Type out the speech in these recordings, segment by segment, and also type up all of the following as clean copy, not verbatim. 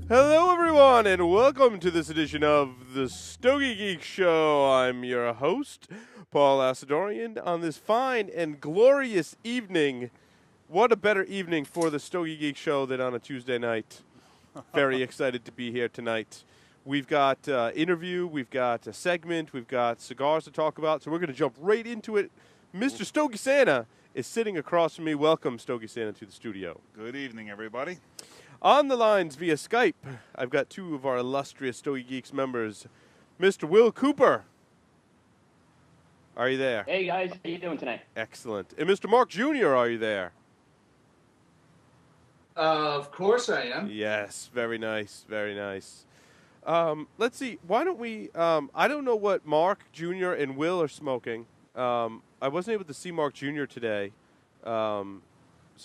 Hello, everyone, and welcome to this edition of the Stogie Geek Show. I'm your host, Paul Asadorian, on this fine and glorious evening. What a better evening for the Stogie Geek Show than on a Tuesday night. Very excited to be here tonight. We've got interview, we've got a segment, we've got cigars to talk about, so we're going to jump right into it. Mr. Stogie Santa is sitting across from me. Welcome, Stogie Santa, to the studio. Good evening, everybody. On the lines via Skype, I've got two of our illustrious Stogie Geeks members. Mr. Will Cooper. Are you there? Hey, guys. How you doing tonight? Excellent. And Mr. Mark Jr., are you there? Of course I am. Yes, very nice, very nice. Let's see, why don't we, I don't know what Mark Jr. and Will are smoking. I wasn't able to see Mark Jr. today, so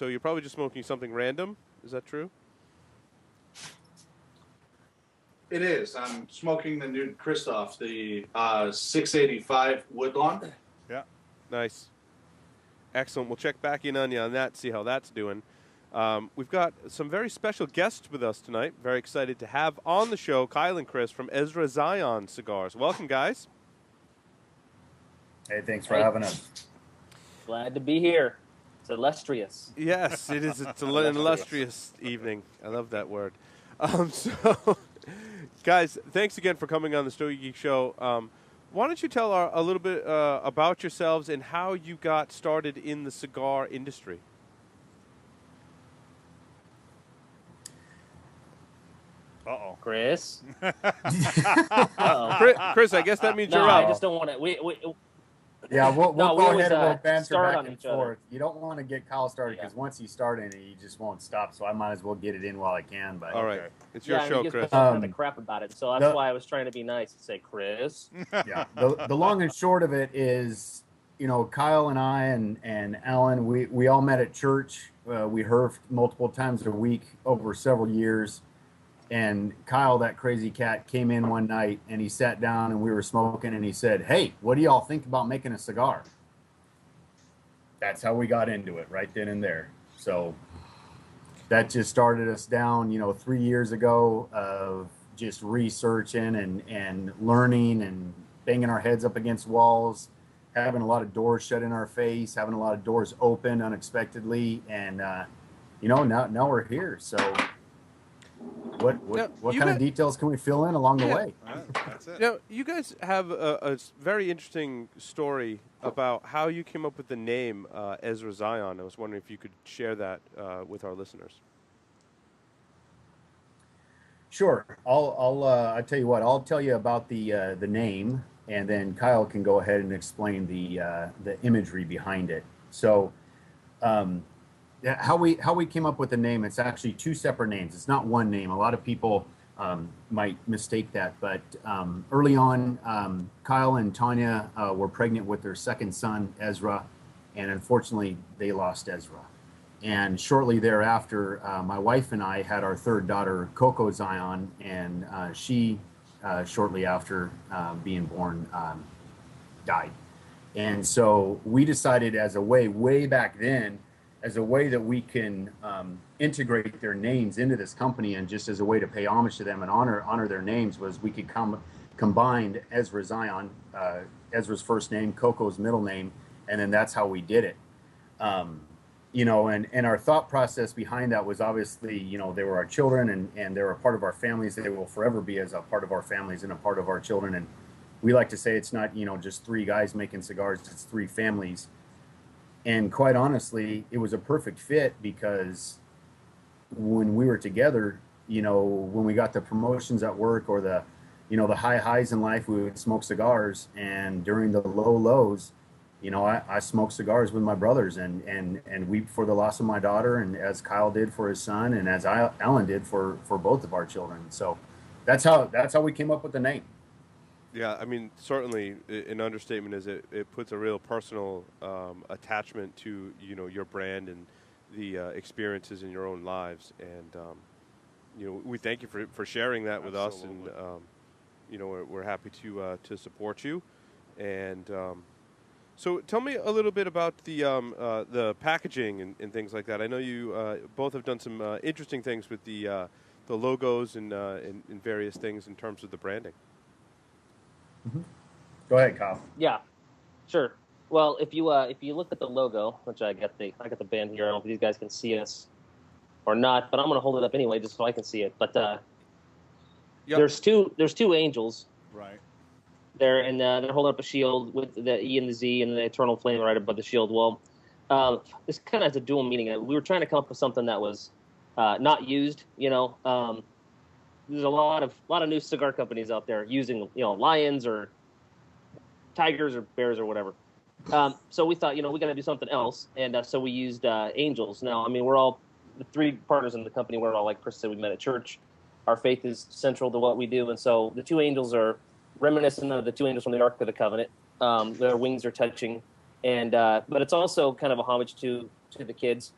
you're probably just smoking something random. Is that true? It is. I'm smoking the new Christoph, the 685 Woodlawn. Yeah. Nice. Excellent. We'll check back in on you on that, see how that's doing. We've got some very special guests with us tonight. Very excited to have on the show Kyle and Chris from Ezra Zion Cigars. Welcome, guys. Hey, thanks for having us. Glad to be here. It's illustrious. Yes, it is. It's an illustrious evening. I love that word. Guys, thanks again for coming on the Stogie Geek Show. Why don't you tell a little bit about yourselves and how you got started in the cigar industry? Uh-oh. Chris? Chris, I guess that means No, you're I up. just don't want to. Yeah, we'll No, we go always, ahead and we'll banter start back on and each other. forth. You don't want to get Kyle started because once you start in it, you just won't stop. So I might as well get it in while I can. But All right. Okay. It's your show, he Chris. gets the crap about it. So that's why I was trying to be nice and say, Chris. Yeah, the long and short of it is, you know, Kyle and I and Alan, we all met at church. We herfed multiple times a week over several years. And Kyle, that crazy cat, came in one night and he sat down and we were smoking and he said, "Hey, what do y'all think about making a cigar?" That's how we got into it right then and there. So that just started us down, 3 years ago of just researching and learning and banging our heads up against walls, having a lot of doors shut in our face, having a lot of doors open unexpectedly. And, now we're here. So what kind of details can we fill in along the way? That's it. Now, you guys have a very interesting story about how you came up with the name Ezra Zion. I was wondering if you could share that with our listeners. Sure. I'll tell you what. I'll tell you about the name, and then Kyle can go ahead and explain the imagery behind it. So, how we came up with the name? It's actually two separate names. It's not one name. A lot of people might mistake that, but early on, Kyle and Tanya were pregnant with their second son, Ezra, and unfortunately, they lost Ezra. And shortly thereafter, my wife and I had our third daughter, Coco Zion, and she, shortly after being born, died. And so we decided as a way back then, as a way that we can integrate their names into this company and just as a way to pay homage to them and honor their names was we could combine Ezra Zion, Ezra's first name, Coco's middle name, and then that's how we did it. And our thought process behind that was obviously, they were our children and they were a part of our families. They will forever be as a part of our families and a part of our children. And we like to say it's not, just three guys making cigars, it's three families. And quite honestly, it was a perfect fit because when we were together, when we got the promotions at work or the high highs in life, we would smoke cigars. And during the low lows, I smoked cigars with my brothers and weep for the loss of my daughter, and as Kyle did for his son, and as Alan did for both of our children. So that's how we came up with the name. Yeah, I mean, certainly an understatement is it puts a real personal attachment to, your brand and the experiences in your own lives. And, we thank you for sharing that with us. And, we're happy to support you. And so tell me a little bit about the packaging and things like that. I know you both have done some interesting things with the logos and in various things in terms of the branding. Mm-hmm. Go ahead, Kyle. Yeah, sure. Well, if you look at the logo, which I got the band here. I don't know if these guys can see us or not, but I'm going to hold it up anyway just so I can see it. But Yep. there's two angels. Right. There, and they're holding up a shield with the E and the Z and the eternal flame right above the shield. Well, this kind of has a dual meaning. We were trying to come up with something that was not used. There's a lot of new cigar companies out there using lions or tigers or bears or whatever. So we thought we got to do something else, and so we used angels. Now, I mean, we're all the three partners in the company. We're all, like Chris said, we met at church. Our faith is central to what we do, and so the two angels are reminiscent of the two angels from the Ark of the Covenant. Their wings are touching, and but it's also kind of a homage to the kids.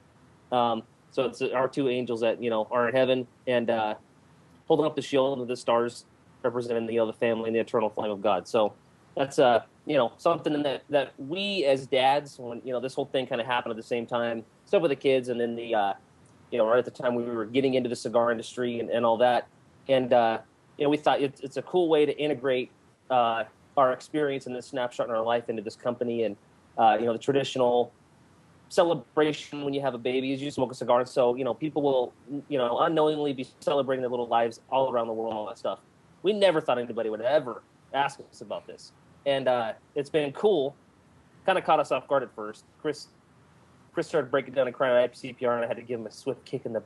So it's our two angels that are in heaven and holding up the shield of the stars, representing the family and the eternal flame of God. So that's something that we as dads, when this whole thing kind of happened at the same time, stuff with the kids, and then the right at the time we were getting into the cigar industry and all that, and we thought it's a cool way to integrate our experience and this snapshot in our life into this company, and the traditional celebration when you have a baby is you smoke a cigar, so people will unknowingly be celebrating their little lives all around the world, all that stuff. We never thought anybody would ever ask us about this, and it's been cool. Kind of caught us off guard at first. Chris started breaking down and crying at CPR, and I had to give him a swift kick in the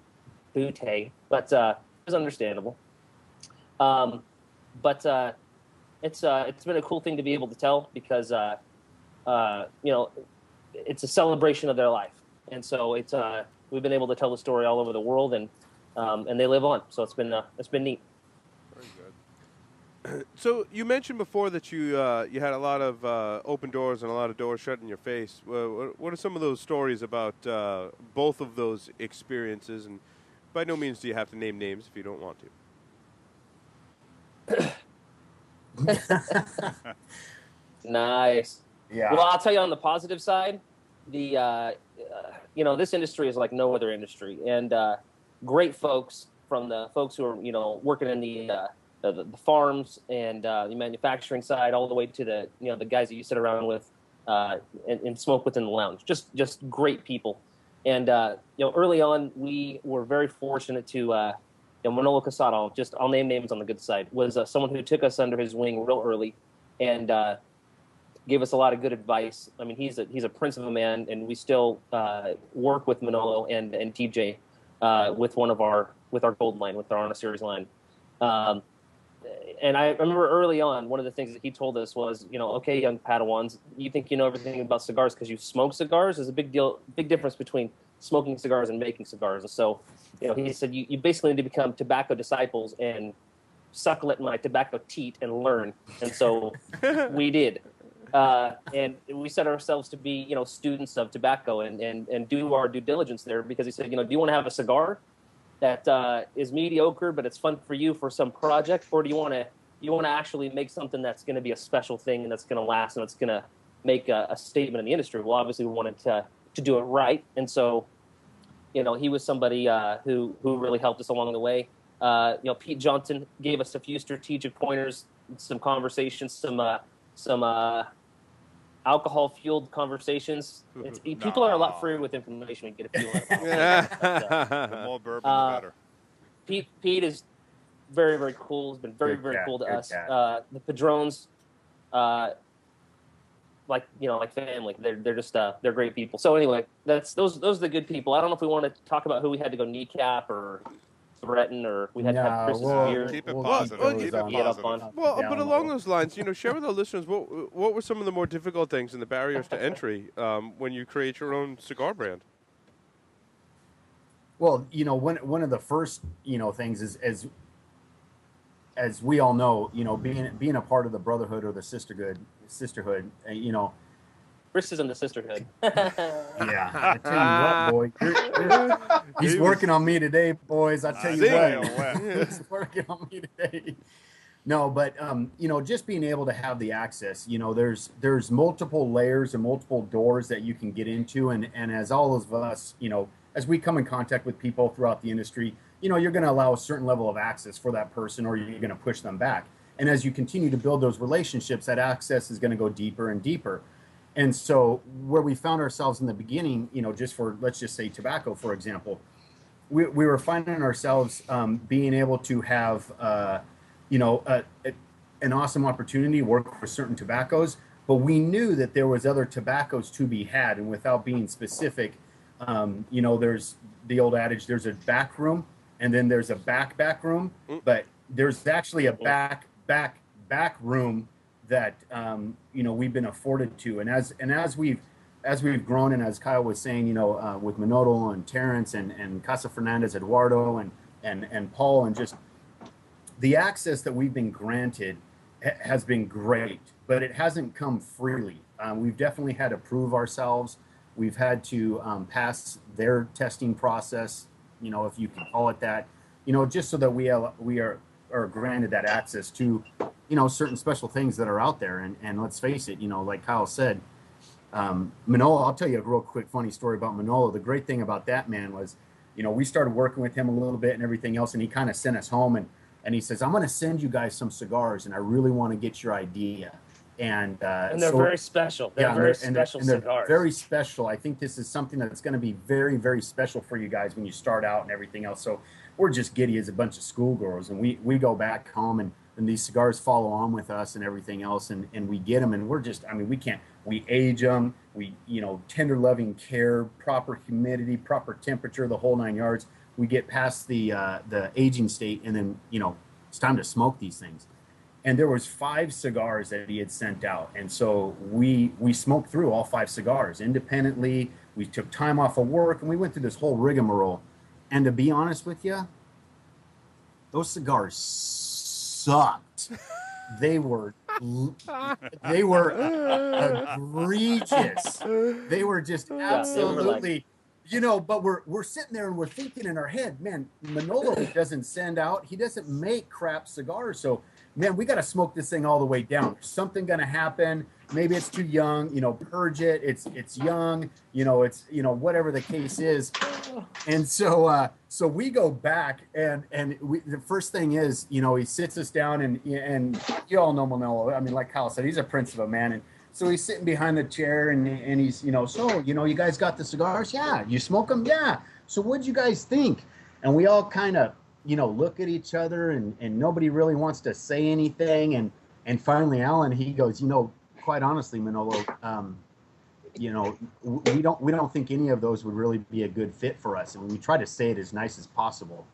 bootay, but it was understandable. But it's been a cool thing to be able to tell because it's a celebration of their life, and so it's we've been able to tell the story all over the world, and they live on. So it's been neat. Very good. So you mentioned before that you had a lot of open doors and a lot of doors shut in your face. What are some of those stories about both of those experiences? And by no means do you have to name names if you don't want to. Nice. Yeah. Well, I'll tell you on the positive side, the this industry is like no other industry, and great folks from the folks who are working in the farms and the manufacturing side, all the way to the the guys that you sit around with and smoke within the lounge. Just great people, and early on we were very fortunate to Manolo Casado, I'll name names on the good side, was someone who took us under his wing real early, and gave us a lot of good advice. I mean, he's a prince of a man, and we still work with Manolo and TJ with our gold line, with our Honor Series line. And I remember early on, one of the things that he told us was, okay, young Padawans, you think you know everything about cigars because you smoke cigars? There's a big difference between smoking cigars and making cigars. And so, he said, you basically need to become tobacco disciples and suckle at my tobacco teat and learn. And so we did. And we set ourselves to be, students of tobacco and do our due diligence there, because he said, do you want to have a cigar that is mediocre, but it's fun for you for some project, or do you want to actually make something that's going to be a special thing and that's going to last and that's going to make a statement in the industry? Well, obviously we wanted to do it right, and so he was somebody who really helped us along the way. Pete Johnson gave us a few strategic pointers, some conversations, some alcohol-fueled conversations. People are a lot freer with information and get a feel of it. The more bourbon, the better. Pete is very, very cool. He's been very, very cool to us. The Padrones, like family. They're just they're great people. So anyway, those are the good people. I don't know if we want to talk about who we had to go kneecap or threaten, or we had to have Chris's beer. Keep it positive. Keep it positive. Well, but along those lines, share with our listeners what were some of the more difficult things and the barriers to entry when you create your own cigar brand? Well, one of the first things is as we all know, being a part of the brotherhood or the sisterhood, Chris is in the sisterhood. Yeah, I tell you what, boy, he's working on me today, boys. I tell you what, he's working on me today. No, but just being able to have the access, there's multiple layers and multiple doors that you can get into, and as all of us, as we come in contact with people throughout the industry, you're going to allow a certain level of access for that person, or you're going to push them back. And as you continue to build those relationships, that access is going to go deeper and deeper. And so where we found ourselves in the beginning, just for, let's just say tobacco, for example, we were finding ourselves being able to have, an awesome opportunity to work with certain tobaccos, but we knew that there was other tobaccos to be had. And without being specific, there's the old adage, there's a back room and then there's a back room, but there's actually a back room that, we've been afforded to. And as we've grown, and as Kyle was saying, with Manolo and Terrence and Casa Fernandez, Eduardo and Paul, and just the access that we've been granted has been great, but it hasn't come freely. We've definitely had to prove ourselves. We've had to pass their testing process, if you can call it that, just so that we are granted that access to, certain special things that are out there. And let's face it, like Kyle said, Manolo, I'll tell you a real quick funny story about Manolo. The great thing about that man was, we started working with him a little bit and everything else, and he kind of sent us home and he says, I'm going to send you guys some cigars, and I really want to get your idea. And they're very special. They're very special cigars. They're very special. I think this is something that's going to be very, very special for you guys when you start out and everything else. So we're just giddy as a bunch of schoolgirls, and we go back home, and these cigars follow on with us and everything else, and we get them, and we're just, we age them, tender loving care, proper humidity, proper temperature, the whole 9 yards. We get past the aging state, and then, it's time to smoke these things. And there was 5 cigars that he had sent out. And so we smoked through all 5 cigars independently. We took time off of work, and we went through this whole rigmarole. And to be honest with you, those cigars sucked. They were egregious. They were just absolutely, but we're sitting there and we're thinking in our head, man, Manolo doesn't send out, he doesn't make crap cigars. So, man, we got to smoke this thing all the way down. There's something going to happen. Maybe it's too young, purge it. It's young, it's, whatever the case is. And so we go back and the first thing is, he sits us down and you all know Manolo. I mean, like Kyle said, he's a prince of a man. And so he's sitting behind the chair and he's, so, you guys got the cigars? Yeah. You smoke them? Yeah. So what'd you guys think? And we all kind of, look at each other and nobody really wants to say anything. And finally, Alan, he goes, quite honestly, Manolo, we don't think any of those would really be a good fit for us. And we try to say it as nice as possible.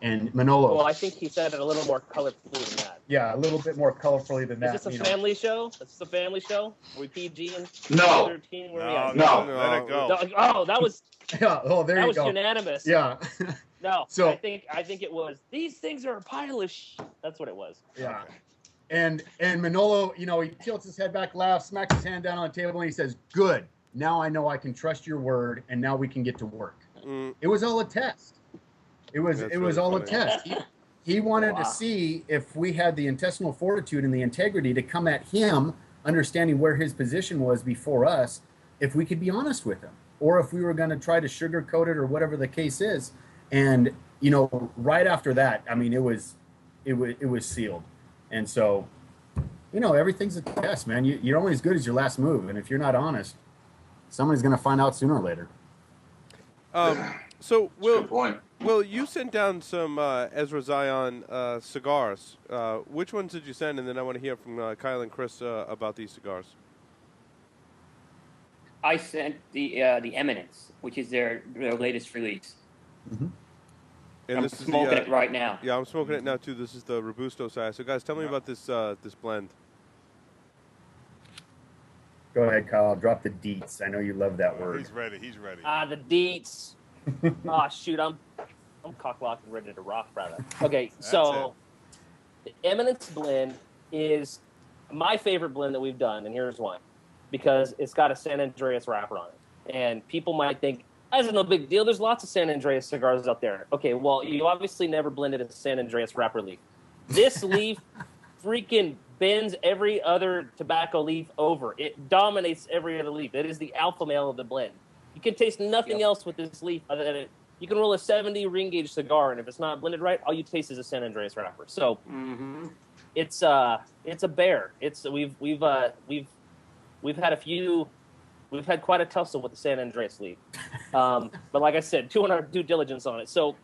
And Manolo. Well, I think he said it a little more colorfully than that. Yeah, a little bit more colorfully than that. Is this a family show? Is this a family show? Are we PG and No. 13? No. Let it go. Oh, that was. Yeah. Oh, there you go. That was unanimous. Yeah. No. So I think it was. These things are a pile of That's what it was. Yeah. Okay. And Manolo, he tilts his head back, laughs, smacks his hand down on the table, and he says, "Good. Now I know I can trust your word, and now we can get to work." It was all a test. It was really all funny. a test. He wanted to see if we had the intestinal fortitude and the integrity to come at him, understanding where his position was before us, if we could be honest with him, or if we were going to try to sugarcoat it or whatever the case is. And right after that, I mean, it was sealed. And so, everything's a test, man. You're only as good as your last move, and if you're not honest, somebody's going to find out sooner or later. So, Good point. Will, you sent down some Ezra Zion cigars. Which ones did you send? And then I want to hear from Kyle and Chris about these cigars. I sent the Eminence, which is their latest release. Mm-hmm. And I'm this is smoking it right now. Yeah, I'm smoking it now too. This is the Robusto size. So, guys, tell me about this blend. Go ahead, Kyle. Drop the deets. I know you love that word. He's ready. The deets. Oh, shoot. I'm cock-locked and ready to rock, brother. Okay, so the Eminence blend is my favorite blend that we've done, and here's why. Because it's got a San Andreas wrapper on it. And people might think, that's no big deal. There's lots of San Andreas cigars out there. Okay, well, you obviously never blended a San Andreas wrapper leaf. This leaf freaking bends every other tobacco leaf over. It dominates every other leaf. It is the alpha male of the blend. You can taste nothing else with this leaf other than it you can roll a 70 ring gauge cigar, and if it's not blended right, all you taste is a San Andreas wrapper. So it's a bear. We've had quite a tussle with the San Andreas leaf. But like I said, doing our due diligence on it. So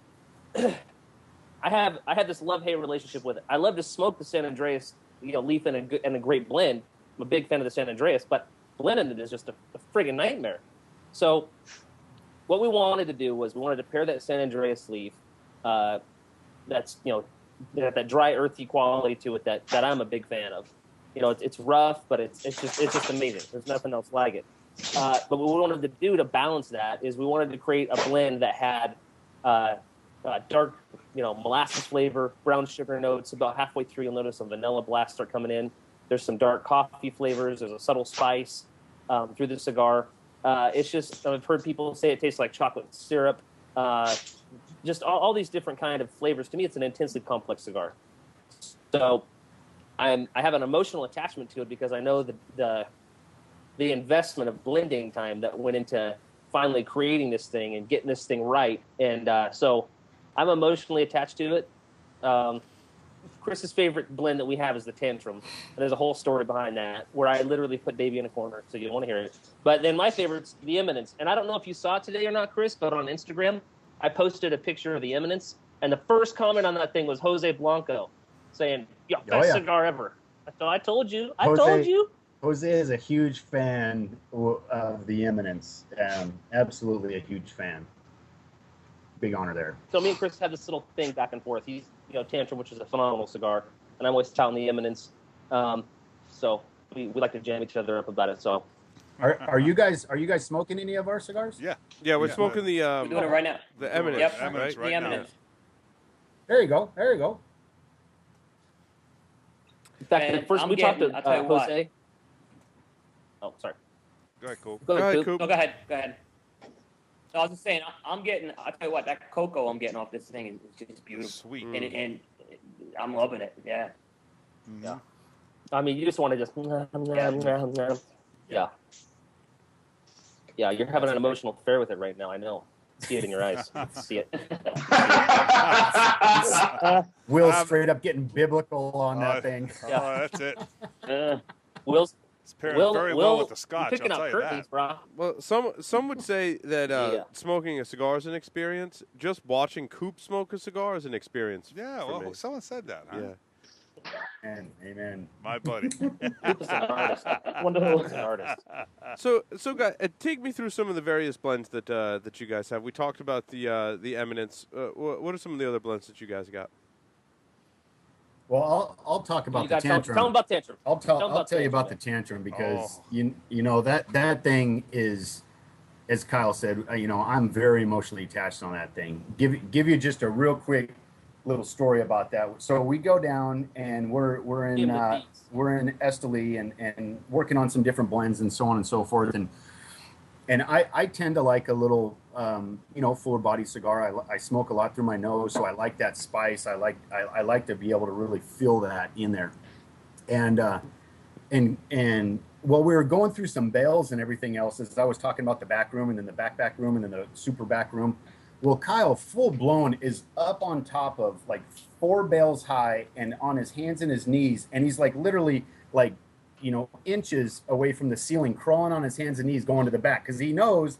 I had this love-hate relationship with it. I love to smoke the San Andreas, leaf in a great blend. I'm a big fan of the San Andreas, but blending it is just a friggin' nightmare. So what we wanted to do was we wanted to pair that San Andreas leaf, that's that dry earthy quality to it that I'm a big fan of. It's rough, but it's just amazing. There's nothing else like it. But what we wanted to do to balance that is we wanted to create a blend that had dark, molasses flavor, brown sugar notes. About halfway through, you'll notice some vanilla blasts start coming in. There's some dark coffee flavors. There's a subtle spice through the cigar. It's just, I've heard people say it tastes like chocolate syrup. Just all these different kind of flavors. To me, it's an intensely complex cigar. So I have an emotional attachment to it because I know the investment of blending time that went into finally creating this thing and getting this thing right. And so I'm emotionally attached to it. Chris's favorite blend that we have is the Tantrum. And there's a whole story behind that where I literally put Davey in a corner, so you don't want to hear it. But then my favorite's the Eminence. And I don't know if you saw it today or not, Chris, but on Instagram, I posted a picture of the Eminence. And the first comment on that thing was Jose Blanco saying, best cigar ever. So I told you. Jose is a huge fan of the Eminence. Absolutely a huge fan. Big honor there. So me and Chris have this little thing back and forth. He's, Tantrum, which is a phenomenal cigar, and I'm always touting the Eminence. So we like to jam each other up about it. So, are you guys smoking any of our cigars? Yeah, we're smoking the. We're doing it right now. The Eminence. Yep, Eminence right? right the now. Eminence. There you go. In fact, And first we talked to I'll tell you what. Jose. Oh, sorry. Go ahead, Coop. Go ahead, Coop. No, go ahead. No, I was just saying, I'll tell you what, that cocoa I'm getting off this thing is just beautiful. Sweet. And I'm loving it, yeah. Yeah. I mean, you just want to just. Yeah. Yeah, you're having an emotional affair with it right now. I know. See it in your eyes. See it. Will's straight up getting biblical on that thing. Oh, that's it. Will's It's pairing very well with the scotch, I'll picking tell up you curtains, that. bro. Well, some would say that smoking a cigar is an experience. Just watching Coop smoke a cigar is an experience. Yeah, for well, me. someone said that, huh? Yeah. Amen. My buddy. Coop is an artist. Wonderful is an artist. So guys, take me through some of the various blends that you guys have. We talked about the Eminence. What are some of the other blends that you guys got? Well, I'll talk about the Tantrum. Tell them about Tantrum. I'll tell you about the Tantrum because you know that thing is, as Kyle said, I'm very emotionally attached on that thing. Give you just a real quick little story about that. So we go down and we're in Esteli and working on some different blends and so on and so forth. And I tend to like a little fuller body cigar. I smoke a lot through my nose, so I like that spice. I like to be able to really feel that in there. And while we were going through some bales and everything else, as I was talking about the back room and then the back room and then the super back room. Well, Kyle, full blown, is up on top of like 4 bales high and on his hands and his knees, and he's like literally like inches away from the ceiling, crawling on his hands and knees, going to the back because he knows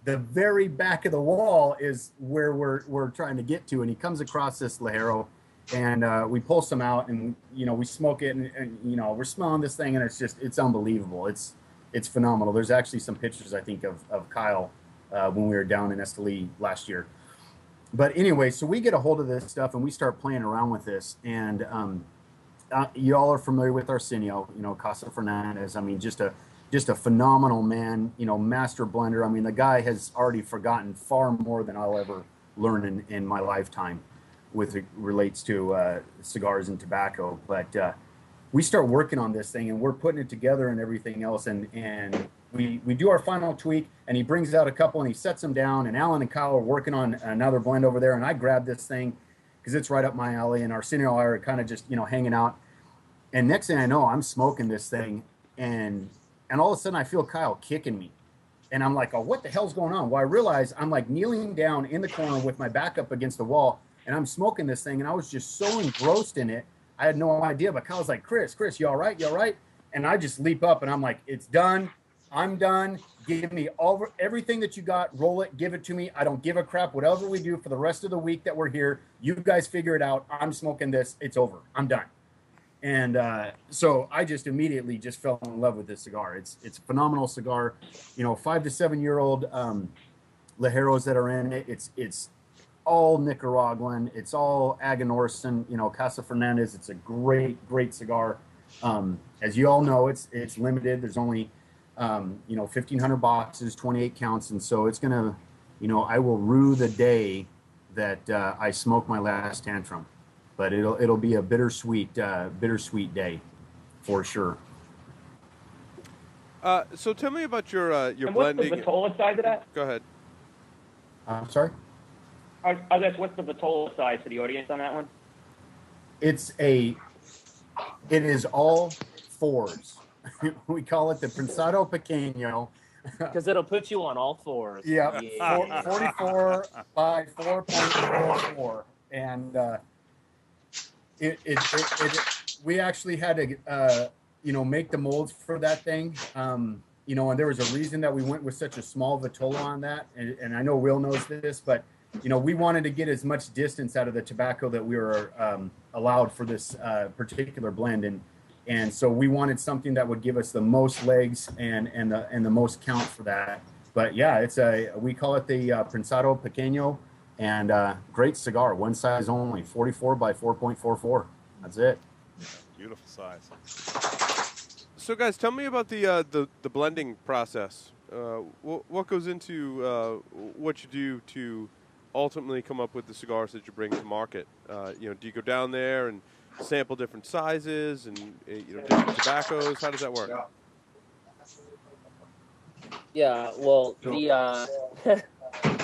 the very back of the wall is where we're trying to get to. And he comes across this Lajero, and we pull some out, and we smoke it, and we're smelling this thing, and it's unbelievable. It's phenomenal. There's actually some pictures I think of Kyle when we were down in Esteli last year. But anyway, so we get a hold of this stuff and we start playing around with this, and you all are familiar with Arsenio, Casa Fernandez. I mean, just a phenomenal man, master blender. I mean, the guy has already forgotten far more than I'll ever learn in my lifetime with it relates to cigars and tobacco. But we start working on this thing and we're putting it together and everything else. And we do our final tweak, and he brings out a couple and he sets them down, and Alan and Kyle are working on another blend over there. And I grab this thing because it's right up my alley, and Arsenio and I are kind of just, hanging out. And next thing I know, I'm smoking this thing, and all of a sudden I feel Kyle kicking me. And I'm like, oh, what the hell's going on? Well, I realize I'm like kneeling down in the corner with my back up against the wall, and I'm smoking this thing, and I was just so engrossed in it. I had no idea, but Kyle's like, Chris, you all right? You all right? And I just leap up, and I'm like, it's done. I'm done. Give me everything that you got. Roll it. Give it to me. I don't give a crap. Whatever we do for the rest of the week that we're here, you guys figure it out. I'm smoking this. It's over. I'm done. And so I just immediately just fell in love with this cigar. It's a phenomenal cigar. 5 to 7 year old Ligeros that are in it. It's all Nicaraguan. It's all Aganorsan. Casa Fernandez. It's a great cigar. As you all know, it's limited. There's only 1,500 boxes, 28 counts, and so it's gonna, I will rue the day that I smoke my last Tantrum. But it'll be a bittersweet day, for sure. So tell me about your and blending. What's the Vitola side to that? Go ahead. I'm sorry. I guess what's the Vitola side to the audience on that one? It is all fours. We call it the Prensado Pequeño. Because it'll put you on all fours. Yeah, 44 by 4.44, and we actually had to make the molds for that thing, and there was a reason that we went with such a small Vitola on that, and I know Will knows this, but we wanted to get as much distance out of the tobacco that we were allowed for this particular blend, and so we wanted something that would give us the most legs and the most count for that. But yeah, we call it the Prensado Pequeño. And great cigar, one size only, 44 by 4.44. That's it. Beautiful size. So, guys, tell me about the blending process. What goes into what you do to ultimately come up with the cigars that you bring to market? Do you go down there and sample different sizes and different tobaccos? How does that work? Yeah, well,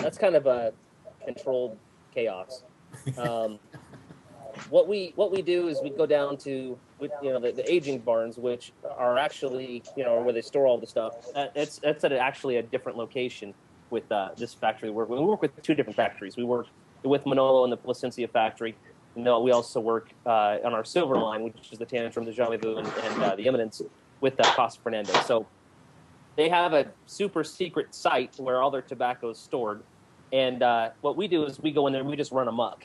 that's kind of a controlled chaos. What we do is we go down to the aging barns, which are actually where they store all the stuff. It's at actually a different location with this factory. We work with two different factories. We work with Manolo and the Placencia factory. And we also work on our silver line, which is the Tantrum, the Jamais Vu, and the Eminence with Casa Fernandez. So they have a super secret site where all their tobacco is stored. And what we do is we go in there and we just run amok.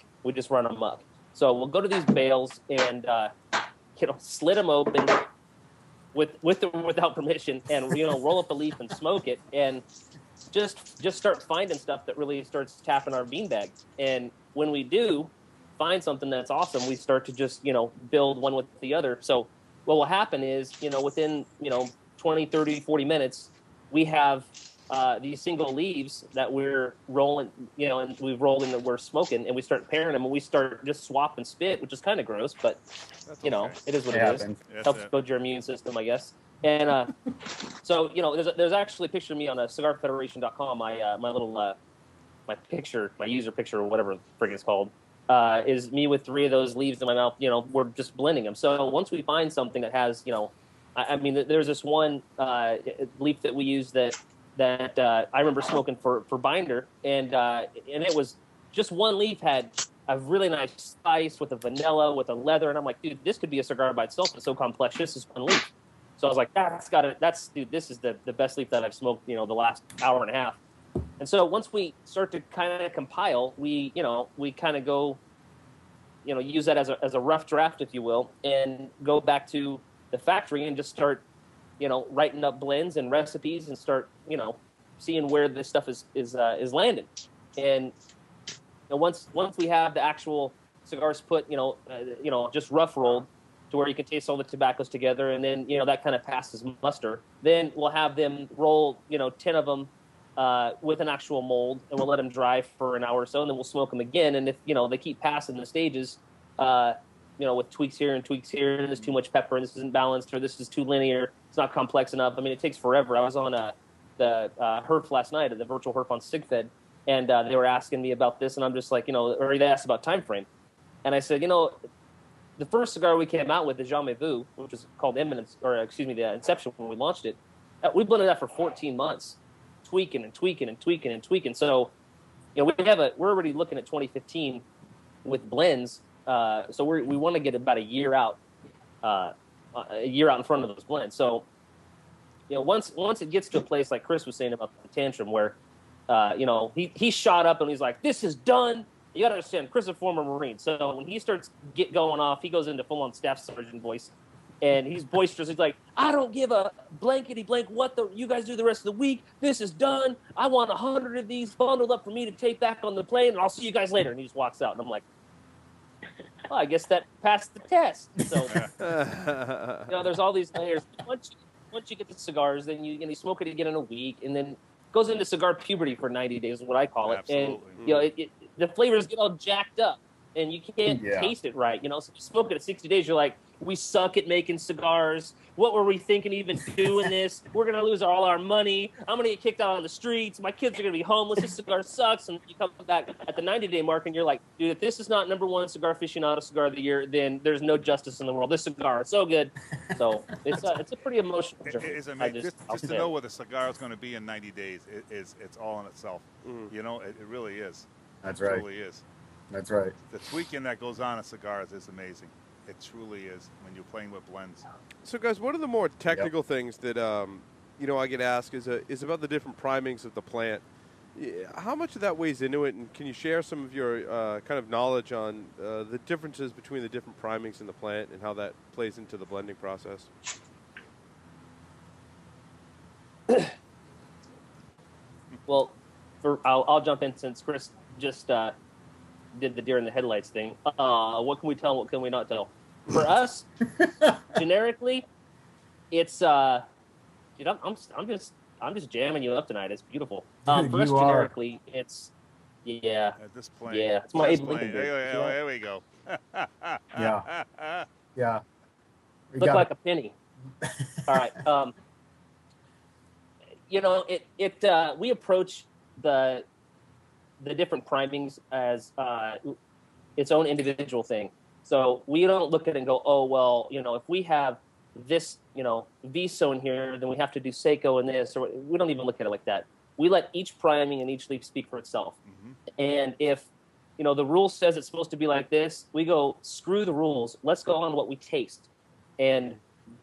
So we'll go to these bales and slit them open without permission, and roll up a leaf and smoke it, and just start finding stuff that really starts tapping our beanbag. And when we do find something that's awesome, we start to just build one with the other. So what will happen is within 20, 30, 40 minutes, we have these single leaves that we're rolling, and we've rolled and we're smoking, and we start pairing them, and we start just swap and spit, which is kind of gross, but okay. It is what it is. Helps build your immune system, I guess. And so there's actually a picture of me on cigarfederation.com. My little my user picture, or whatever the frig it's called, is me with 3 of those leaves in my mouth. We're just blending them. So once we find something that has, there's this one leaf that we use that I remember smoking for binder, and it was just one leaf had a really nice spice with a vanilla, with a leather, and I'm like, dude, this could be a cigar by itself. It's so complex. This is one leaf. So I was like, this is the best leaf that I've smoked, the last hour and a half. And so once we start to kind of compile, we kind of go, use that as a rough draft, if you will, and go back to the factory and just start writing up blends and recipes and start, seeing where this stuff is landing. And once we have the actual cigars put, just rough rolled to where you can taste all the tobaccos together, and then that kind of passes muster, then we'll have them roll 10 of them with an actual mold, and we'll let them dry for an hour or so, and then we'll smoke them again. And if they keep passing the stages, with tweaks here and and there's too much pepper and this isn't balanced, or this is too linear, it's not complex enough. It takes forever. I was on the HERF last night, the virtual HERF on SigFed, and they were asking me about this, and I'm just like, or they asked about time frame, and I said, the first cigar we came out with, the Jamais Vu, which was called Eminence, the Inception when we launched it, we blended that for 14 months. tweaking and tweaking and tweaking and tweaking. So, we're already looking at 2015 with blends. So we want to get about a year out in front of those blends. So, once it gets to a place like Chris was saying about the Tantrum, where, he shot up and he's like, "This is done." You got to understand, Chris is a former Marine, so when he starts going off, he goes into full-on staff sergeant voice. And he's boisterous. He's like, "I don't give a blankety blank what you guys do the rest of the week. This is done. I want 100 of these bundled up for me to take back on the plane, and I'll see you guys later." And he just walks out. And I'm like, well, I guess that passed the test. So, there's all these layers. Once you get the cigars, then you smoke it again in a week, and then it goes into cigar puberty for 90 days is what I call it. Absolutely. And, the flavors get all jacked up, and you can't taste it right. So you smoke it at 60 days, you're like, we suck at making cigars. What were we thinking even doing this? We're going to lose all our money. I'm going to get kicked out on the streets. My kids are going to be homeless. This cigar sucks. And you come back at the 90-day mark, and you're like, dude, if this is not #1 cigar aficionado cigar of the year, then there's no justice in the world. This cigar is so good. So it's a pretty emotional journey. It's amazing. Just to know what a cigar is going to be in 90 days, it's all in itself. It really is. That's right. It really is. That's right. The tweaking that goes on in cigars is amazing. It truly is when you're playing with blends. So, guys, one of the more technical things that I get asked is about the different primings of the plant. How much of that weighs into it, and can you share some of your kind of knowledge on the differences between the different primings in the plant and how that plays into the blending process? Well, I'll jump in since Chris just did the deer in the headlights thing. What can we tell? What can we not tell? For us, generically, it's dude, I'm just jamming you up tonight. It's beautiful. For us, generically, it's At this point. Yeah, it's my Abe Lincoln. Lincoln. There we go. Yeah. Look like a penny. All right. We approach the different primings as its own individual thing. So we don't look at it and go, oh, well, if we have this, Viso in here, then we have to do Seiko in this. Or we don't even look at it like that. We let each priming and each leaf speak for itself. Mm-hmm. And if, the rule says it's supposed to be like this, we go, screw the rules. Let's go on what we taste. And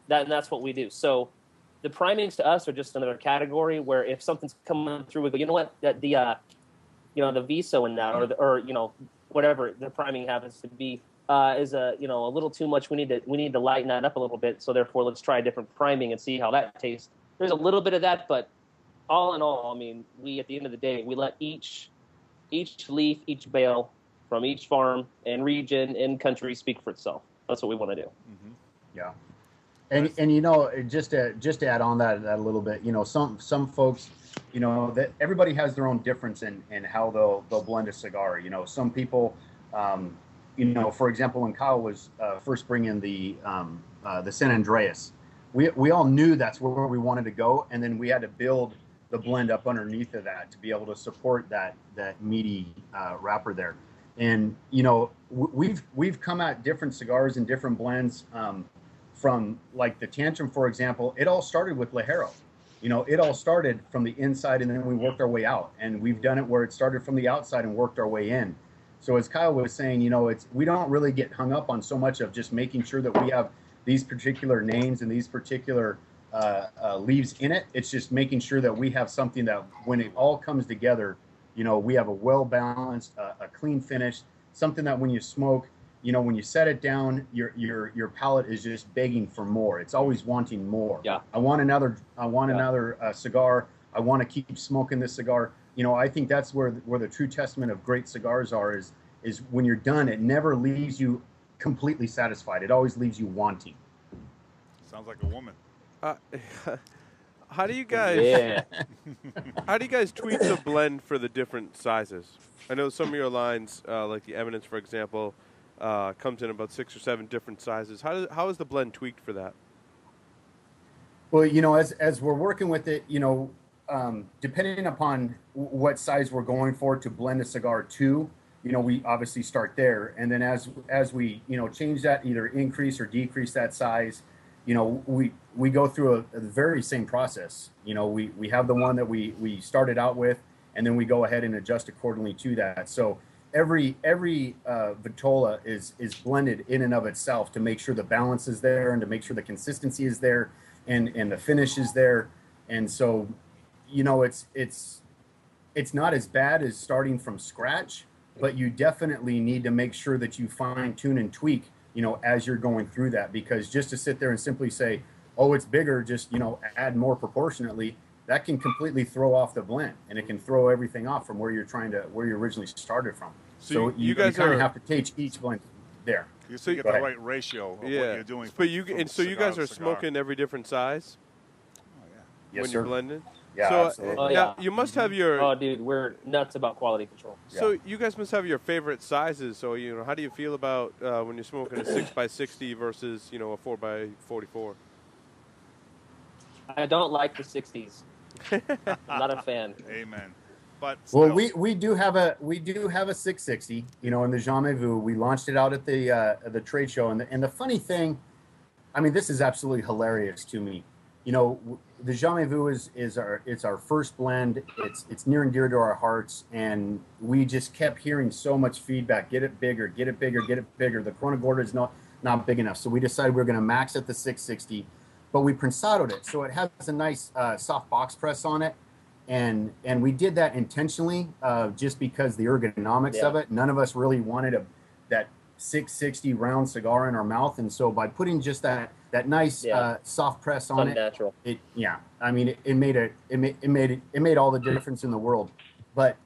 that's what we do. So the primings to us are just another category where if something's coming through, we go, you know what, the Viso in that, or whatever the priming happens to be, is a little too much. We need to lighten that up a little bit. So therefore, let's try a different priming and see how that tastes. There's a little bit of that, but all in all, we at the end of the day, we let each leaf, each bale from each farm and region and country speak for itself. That's what we want to do. Mm-hmm. Yeah. And just to add on that a little bit, some folks, that everybody has their own difference in how they'll blend a cigar. Some people, for example, when Kyle was first bringing the San Andreas, we all knew that's where we wanted to go, and then we had to build the blend up underneath of that to be able to support that meaty wrapper there. And we've come at different cigars and different blends. From like the Tantrum, for example, it all started with Ligero. It all started from the inside, and then we worked our way out. And we've done it where it started from the outside and worked our way in. So as Kyle was saying, we don't really get hung up on so much of just making sure that we have these particular names and these particular leaves in it. It's just making sure that we have something that when it all comes together, we have a well-balanced, a clean finish, something that when you smoke, when you set it down, your palate is just begging for more. It's always wanting more. Yeah. I want another cigar. I want to keep smoking this cigar. I think that's where the true testament of great cigars is when you're done, it never leaves you completely satisfied. It always leaves you wanting. Sounds like a woman. How do you guys How do you guys tweak the blend for the different sizes? I know some of your lines, like the Eminence, for example, comes in about 6 or 7 different sizes. How is the blend tweaked for that? Well, as we're working with it, depending upon what size we're going for to blend a cigar to, we obviously start there, and then as we change that, either increase or decrease that size, you know, we go through a very same process. You know, we have the one that we started out with, and then we go ahead and adjust accordingly to that. So every vitola is blended in and of itself to make sure the balance is there and to make sure the consistency is there and the finish is there. And so, you know, it's not as bad as starting from scratch, but you definitely need to make sure that you fine tune and tweak, you know, as you're going through that, because just to sit there and simply say, oh, it's bigger, just, you know, add more proportionately, that can completely throw off the blend, and it can throw everything off from where you originally started from. So you guys kind of have to take each blend there. So you get the right ratio of what you're doing. But you guys are smoking every different size. Oh yeah. Yes, when sir. you're blending. Yeah, so absolutely. now you must have your. Oh, dude, we're nuts about quality control. So you guys must have your favorite sizes. So you know, how do you feel about when you're smoking a 6x60 versus, you know, a 4x44? I don't like the 60s. I'm not a fan. Amen. But still. Well, we do have a 660, you know, in the Jamais Vu. We launched it out at the trade show, and the funny thing, I mean, this is absolutely hilarious to me. You know, the Jamais Vu is our first blend. It's near and dear to our hearts, and we just kept hearing so much feedback. Get it bigger, get it bigger, get it bigger. The Corona Gorda is not big enough, so we decided we were going to max at the 660. But we prensadoed it, so it has a nice soft box press on it, and we did that intentionally, just because the ergonomics of it. None of us really wanted that 660 round cigar in our mouth, and so by putting just that nice soft press on Unnatural. I mean, it made all the difference in the world. But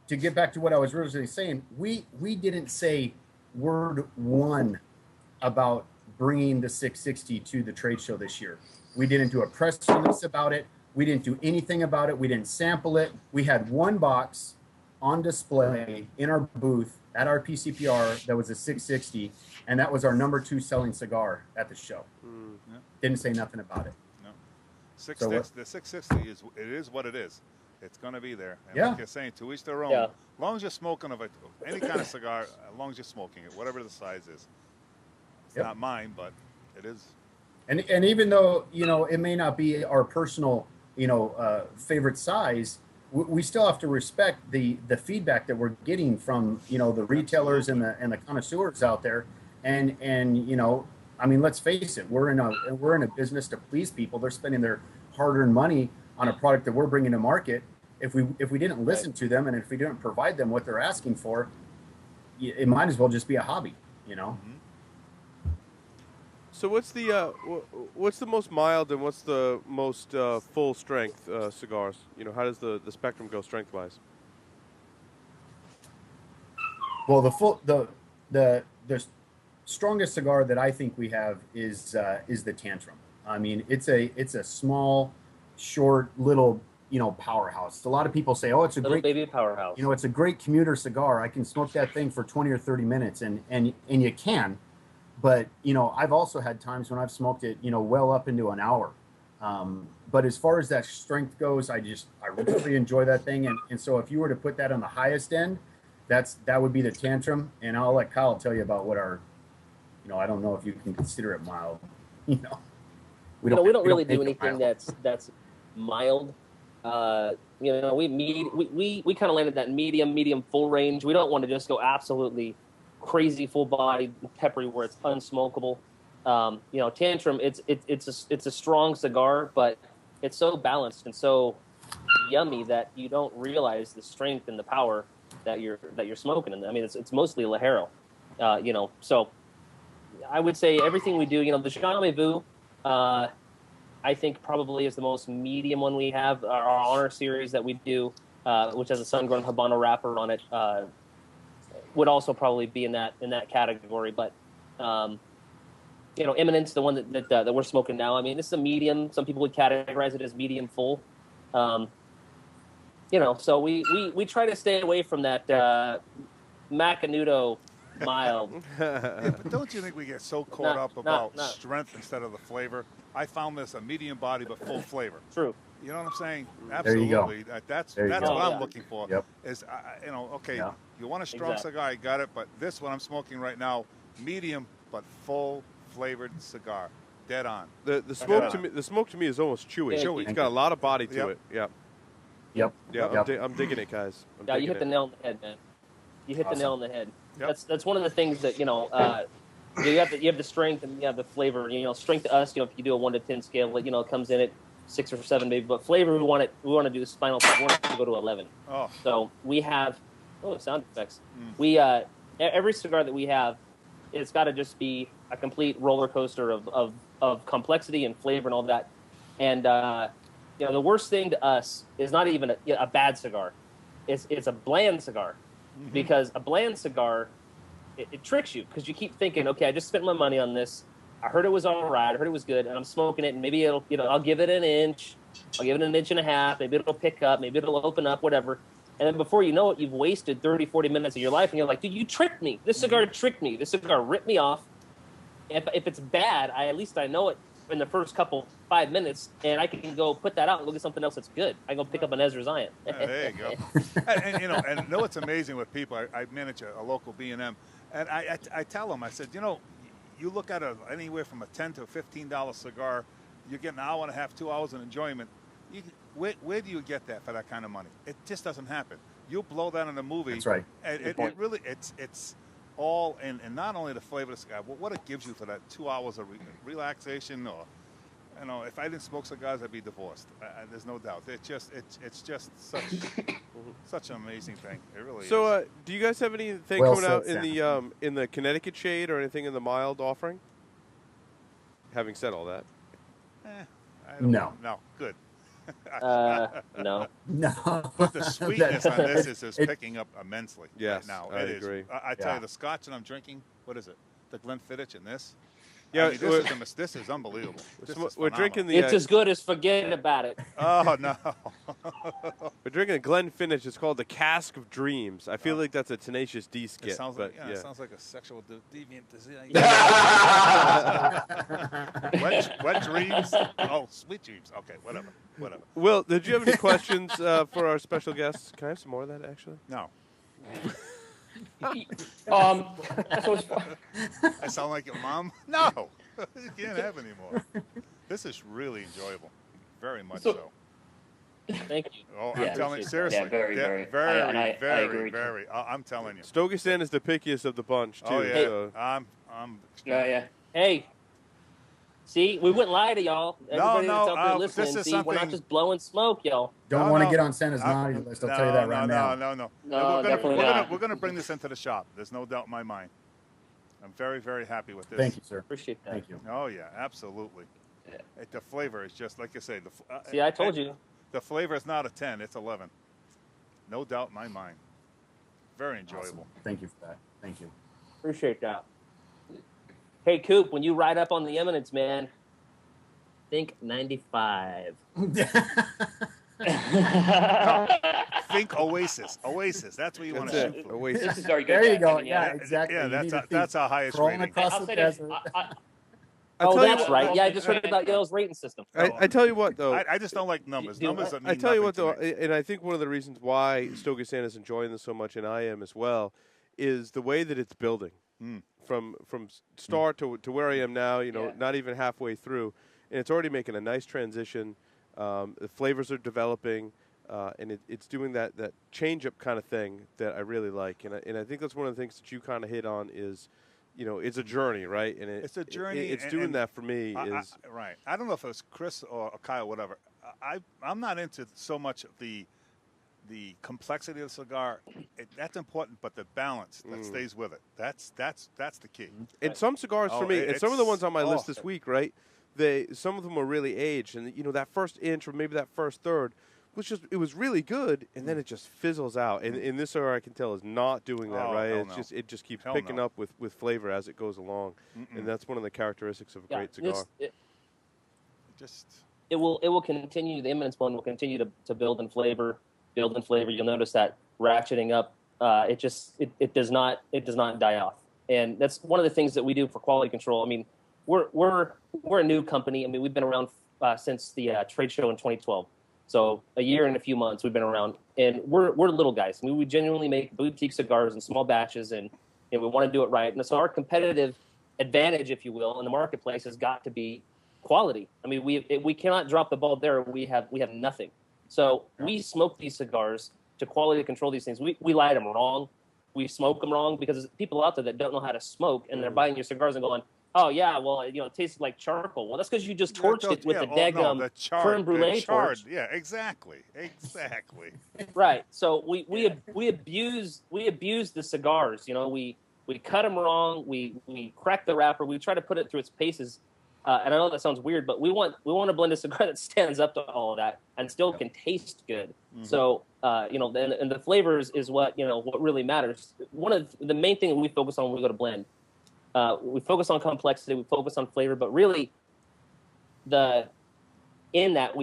to get back to what I was originally saying, we didn't say word one about bringing the 660 to the trade show this year. We didn't do a press release about it. We didn't do anything about it. We didn't sample it. We had one box on display in our booth at our PCPR that was a 660, and that was our #2 selling cigar at the show. Yeah. Didn't say nothing about it. No. The 660 is what it is. It's going to be there. And like you're saying, to each their own. Yeah. As long as you're smoking any kind of cigar, as long as you're smoking it, whatever the size is. It's not mine, but it is. And even though, you know, it may not be our personal, you know, favorite size, we still have to respect the feedback that we're getting from, you know, the retailers and the connoisseurs out there. And you know, I mean, let's face it, we're in a business to please people. They're spending their hard-earned money on a product that we're bringing to market. If we didn't listen to them, and if we didn't provide them what they're asking for, it might as well just be a hobby, you know. Mm-hmm. So what's the most mild and what's the most full strength cigars? You know, how does the spectrum go strength wise? Well, the strongest cigar that I think we have is the Tantrum. I mean, it's a small, short, little, you know, powerhouse. A lot of people say, oh, it's a Little great baby powerhouse. You know, it's a great commuter cigar. I can smoke that thing for 20 or 30 minutes, and you can. But, you know, I've also had times when I've smoked it, you know, well up into an hour. But as far as that strength goes, I really enjoy that thing. And so if you were to put that on the highest end, that would be the Tantrum. And I'll let Kyle tell you about what our, you know, I don't know if you can consider it mild. You know, we don't really do anything that's mild. You know, we kind of landed that medium full range. We don't want to just go absolutely crazy full bodied peppery where it's unsmokable. You know, Tantrum, it's a strong cigar, but it's so balanced and so yummy that you don't realize the strength and the power that you're smoking. And I mean, it's mostly Ligero, you know. So I would say everything we do, you know, the Jamais Vu, I think probably is the most medium one we have. Our Honor series that we do, which has a sun-grown Habano wrapper on it, would also probably be in that category. But you know, Eminence, the one that we're smoking now, I mean, this is a medium. Some people would categorize it as medium full. You know, so we try to stay away from that Macanudo mild. Yeah, but don't you think we get so caught up about strength instead of the flavor? I found this a medium body but full flavor. True. You know what I'm saying? There you go. Absolutely. That's There you what go. I'm looking for. Yep. Is you know, okay, Yeah. you want a strong cigar, I got it. But this one I'm smoking right now, medium but full flavored cigar. dead on. The smoke to me is almost chewy. Yeah, It's got a lot of body to Yep. it. Yeah. Yep. Yeah, Yep. I'm digging it, guys. Yeah, you hit the nail on the head, man. You hit the nail on the head. Yep. That's one of the things that you have the strength and you have the flavor. Strength to us, if you do a 1 to 10 scale, it comes in at 6 or 7 maybe. But flavor, we want to do the spinal tap. We want it to go to 11. Oh. So we have sound effects. We every cigar that we have, it's got to just be a complete roller coaster of complexity and flavor and all that. And the worst thing to us is not even a bad cigar. It's a bland cigar, because a bland cigar, it tricks you, because you keep thinking, okay, I just spent my money on this. I heard it was all right. I heard it was good, and I'm smoking it, and maybe I'll give it an inch. I'll give it an inch and a half. Maybe it'll pick up. Maybe it'll open up, whatever. And then before you know it, you've wasted 30, 40 minutes of your life, and you're like, dude, you tricked me. This cigar tricked me. This cigar ripped me off. If it's bad, at least I know it in the first 5 minutes, and I can go put that out and look at something else that's good. I can go pick up an Ezra Zion. There you go. and what's amazing with people, I manage a local B&M, and I tell them, I said, you look at anywhere from a $10 to a $15 cigar, you're getting an hour and a half, 2 hours of enjoyment. Where do you get that for that kind of money? It just doesn't happen. You'll blow that in a movie. That's right. And it really, it's all in, and not only the flavor of the cigar, but what it gives you for that 2 hours of relaxation. Or, if I didn't smoke cigars, I'd be divorced. There's no doubt. It's just such an amazing thing. It really is. So, do you guys have anything coming out in the Connecticut shade or anything in the mild offering? Having said all that, No. No, good. No. But the sweetness on this is picking up immensely. Yes, right now. I agree. I tell you, the scotch that I'm drinking, what is it? The Glenfiddich in this? Yeah, this is unbelievable. we're drinking the. It's as good as forget about it. Oh, no. We're drinking a Glenfiddich. It's called the Cask of Dreams. I feel like that's a Tenacious D skit. It sounds like, yeah. It sounds like a sexual deviant disease. Wet dreams? Oh, sweet dreams. Okay, whatever. Will, did you have any questions for our special guests? Can I have some more of that, actually? No. So I sound like your mom? No. You can't have any more. This is really enjoyable. Very much so. Thank you. Oh, Yeah. I'm telling you, seriously. Yeah, very. I agree. very. I'm telling you. Stogistan is the pickiest of the bunch, too. Oh, yeah. So. I'm Yeah. Hey, see, we wouldn't lie to y'all. Everybody that's out there this listening, is see, we're not something- just blowing smoke, y'all. Don't want to get on Santa's naughty list. I'll tell you that right now. No. No, definitely not. We're gonna bring this into the shop. There's no doubt in my mind. I'm very, very happy with this. Thank you, sir. Appreciate that. Thank you. Oh yeah, absolutely. Yeah. The flavor is just like I say. See, I told you. The flavor is not a 10; it's 11. No doubt in my mind. Very enjoyable. Awesome. Thank you for that. Thank you. Appreciate that. Hey, Coop, when you ride up on the Eminence, man, think 95. Think Oasis. That's what you want to That's shoot it. for. Oasis. This is very good. There you go. Kevin, Yeah, exactly. Yeah, You need to that's think our highest crawling rating. across I'll the say this. desert. Oh, tell you that's what- right. Yeah, I just heard about Yale's rating system. I tell you what, though. I just don't like numbers. You- Numbers that mean I tell you what, nothing though, to me. and I think one of the reasons why Stogistan is enjoying this so much, and I am as well, is the way that it's building from start to where I am now. Not even halfway through, and it's already making a nice transition. The flavors are developing, and it's doing that change up kind of thing that I really like, and I think that's one of the things that you kind of hit on is. It's a journey, right? And It's a journey. It's doing that for me. Right. I don't know if it was Chris or Kyle, whatever. I'm not into so much the complexity of the cigar. That's important, but the balance that stays with it. That's the key. And some cigars for me, and some of the ones on my list this week, right? Some of them were really aged, and that first inch or maybe that first third it was really good, and then it just fizzles out. And in this cigar, I can tell is not doing that, right? It just keeps picking up with flavor as it goes along, and that's one of the characteristics of a great cigar. It will continue. The Eminence one will continue to build in flavor. You'll notice that ratcheting up. It does not die off, and that's one of the things that we do for quality control. I mean, we're a new company. I mean, we've been around since the trade show in 2012. So a year and a few months we've been around, and we're little guys. I mean, we genuinely make boutique cigars in small batches, and we want to do it right. And so our competitive advantage, if you will, in the marketplace has got to be quality. I mean, we cannot drop the ball there. We have nothing. So we smoke these cigars to quality control these things. We light them wrong. We smoke them wrong because there's people out there that don't know how to smoke, and they're buying your cigars and going, oh yeah, well, it tastes like charcoal. Well, that's because you just torched it with the daggum creme brulee torch. Yeah, exactly. Right. So we abuse the cigars. We cut them wrong. We crack the wrapper. We try to put it through its paces. And I know that sounds weird, but we want to blend a cigar that stands up to all of that and still can taste good. Mm-hmm. So and the flavors is what really matters. One of the main things we focus on when we go to blend. We focus on complexity, we focus on flavor, but really we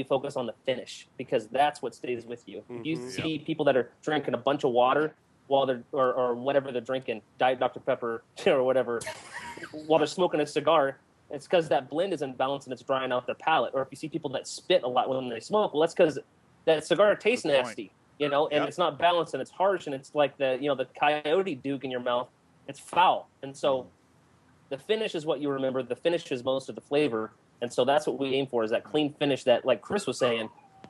focus on the finish, because that's what stays with you. Mm-hmm. If you see people that are drinking a bunch of water while they're or whatever they're drinking, Diet Dr. Pepper or whatever, while they're smoking a cigar, it's because that blend is imbalanced and it's drying out their palate. Or if you see people that spit a lot when they smoke, well, that's because that cigar tastes nasty, and it's not balanced and it's harsh and it's like the coyote Duke in your mouth. It's foul, and so. The finish is what you remember. The finish is most of the flavor. And so that's what we aim for, is that clean finish that, like Chris was saying,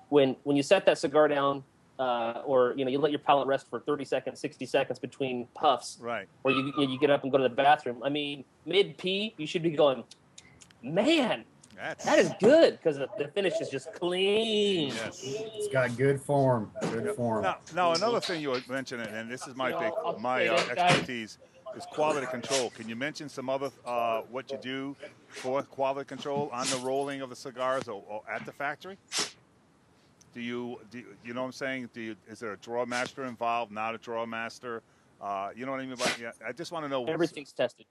when you set that cigar down or, you let your palate rest for 30 seconds, 60 seconds between puffs. Right. Or you get up and go to the bathroom. I mean, mid-pee, you should be going, man, that is good, because the finish is just clean. Yes. It's got good form. Good form. Now, another thing you were mentioning, and this is my expertise, is quality control. Can you mention some other what you do for quality control on the rolling of the cigars or at the factory? Do you know what I'm saying? Is there a draw master involved? Not a draw master? You know what I mean? I just want to know. Everything's tested.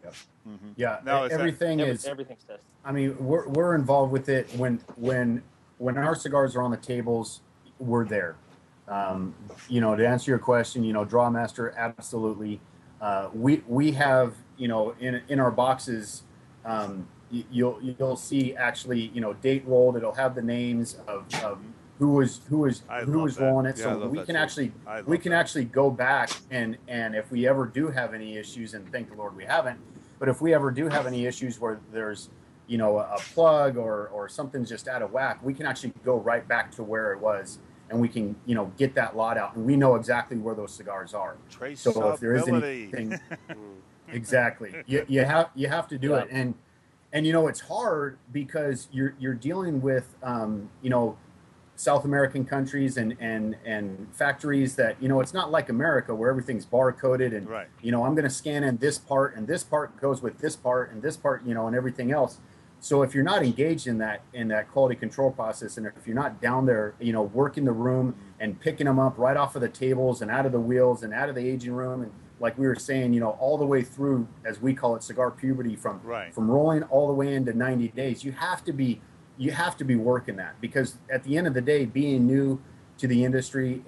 Yeah. Mm-hmm. Yeah. No, everything's tested. I mean, we're involved with it when our cigars are on the tables. We're there. To answer your question, draw master, absolutely. We have, in our boxes, you'll see actually, date rolled. It'll have the names of who was rolling it. So we can actually go back and if we ever do have any issues, and thank the Lord we haven't, but if we ever do have any issues where there's, a plug or something's just out of whack, we can actually go right back to where it was. And we can, get that lot out, and we know exactly where those cigars are. So if there is anything, exactly, you have to do it, and it's hard because you're dealing with South American countries and factories that it's not like America where everything's bar coded and right. I'm going to scan in this part and this part goes with this part and this part and everything else. So if you're not engaged in that quality control process, and if you're not down there, working the room and picking them up right off of the tables and out of the wheels and out of the aging room, and like we were saying, all the way through, as we call it, cigar puberty, from rolling all the way into 90 days, you have to be working that, because at the end of the day, being new to the industry,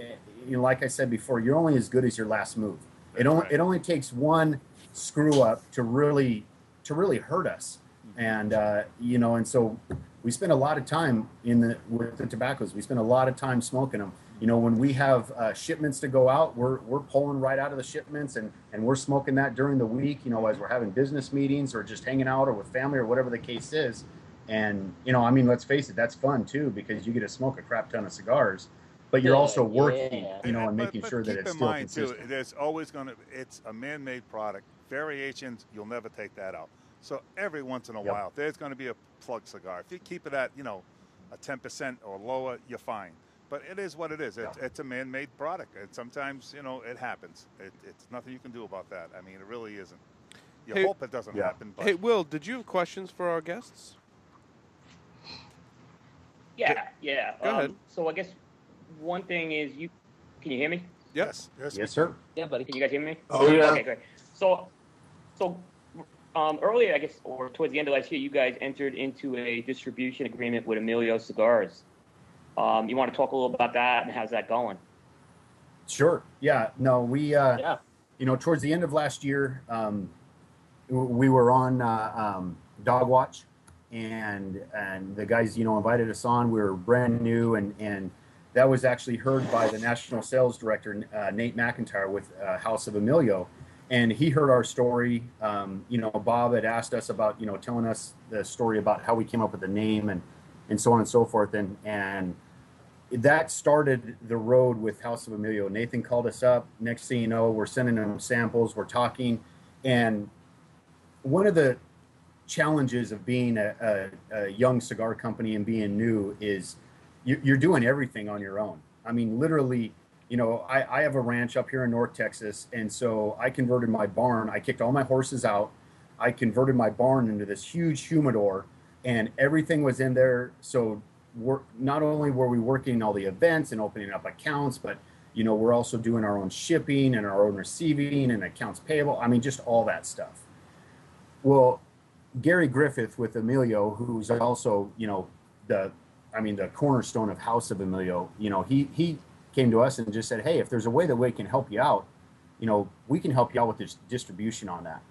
like I said before, you're only as good as your last move. It only takes one screw up to really hurt us. And and so we spend a lot of time with the tobaccos. We spend a lot of time smoking them. When we have shipments to go out, we're pulling right out of the shipments, and we're smoking that during the week. As we're having business meetings or just hanging out or with family or whatever the case is. And let's face it, that's fun too, because you get to smoke a crap ton of cigars, but you're also working, and making sure that it's still consistent. Too, there's always it's a man-made product. Variations, you'll never take that out. So every once in a while, there's going to be a plug cigar. If you keep it at, a 10% or lower, you're fine. But it is what it is. It's a man-made product. And sometimes, it happens. It's nothing you can do about that. I mean, it really isn't. You hope it doesn't happen. But. Hey, Will, did you have questions for our guests? Yeah. Go ahead. So I guess one thing is, can you hear me? Yes, sir. Yeah, buddy. Can you guys hear me? Oh, yeah. Okay, great. So earlier, I guess, or towards the end of last year, you guys entered into a distribution agreement with Emilio Cigars. You want to talk a little about that and how's that going? Sure. Yeah. No, we, towards the end of last year, we were on Dog Watch, and the guys, invited us on. We were brand new, and that was actually heard by the national sales director, Nate McIntyre, with House of Emilio. And he heard our story. Bob had asked us about, telling us the story about how we came up with the name and so on and so forth. And that started the road with House of Emilio. Nathan called us up. Next thing you know, we're sending him samples. We're talking. And one of the challenges of being a young cigar company and being new is you're doing everything on your own. I mean, literally, I have a ranch up here in North Texas. And so I converted my barn. I kicked all my horses out. I converted my barn into this huge humidor, and everything was in there. So not only were we working all the events and opening up accounts, but we're also doing our own shipping and our own receiving and accounts payable. I mean, just all that stuff. Well, Gary Griffith with Emilio, who's also the cornerstone of House of Emilio, he came to us and just said, hey, if there's a way that we can help you out, we can help you out with this distribution on that.